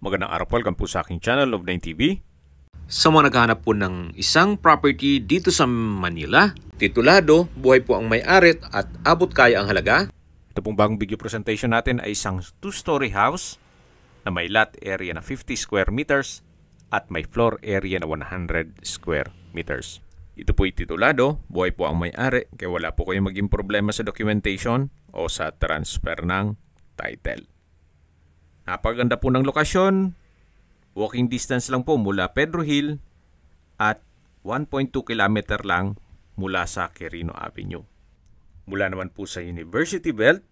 Magandang araw po, welcome po sa aking channel, Love9 TV. Sa mga naghahanap po ng isang property dito sa Manila, titulado, buhay po ang may-ari at abot kaya ang halaga. Ito pong bagong video presentation natin ay isang 2-story house na may lot area na 50 square meters at may floor area na 100 square meters. Ito po ay titulado, buhay po ang may-ari, kaya wala po kayong maging problema sa documentation o sa transfer ng title. Napaganda po ng lokasyon, walking distance lang po mula Pedro Hill at 1.2 kilometer lang mula sa Quirino Avenue. Mula naman po sa University Belt,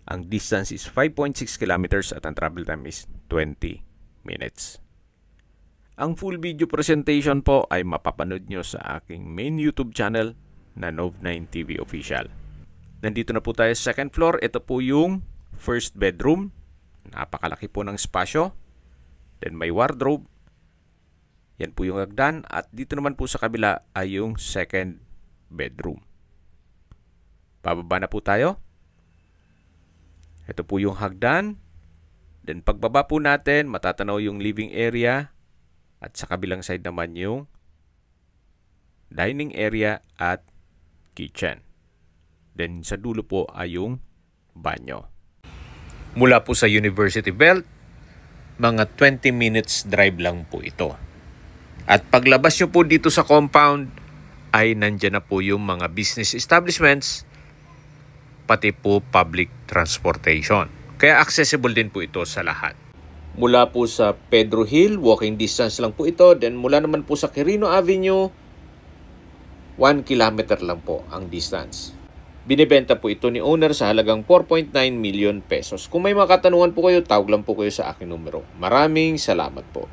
ang distance is 5.6 kilometers at ang travel time is 20 minutes. Ang full video presentation po ay mapapanood nyo sa aking main YouTube channel na Love9 TV Official. Nandito na po tayo sa second floor. Ito po yung first bedroom. Napakalaki po ng spasyo. Then may wardrobe. Yan po yung hagdan. At dito naman po sa kabila ay yung second bedroom. Pababa na po tayo. Ito po yung hagdan. Then pagbaba po natin, matatanaw yung living area. At sa kabilang side naman yung dining area at kitchen. Then sa dulo po ay yung banyo. Mula po sa University Belt, mga 20 minutes drive lang po ito. At paglabas nyo po dito sa compound, ay nandyan na po yung mga business establishments, pati po public transportation. Kaya accessible din po ito sa lahat. Mula po sa Pedro Hill, walking distance lang po ito. Then mula naman po sa Quirino Avenue, 1 kilometer lang po ang distance. Binibenta po ito ni owner sa halagang 4.9 million pesos. Kung may mga katanungan po kayo, tawag lang po kayo sa aking numero. Maraming salamat po.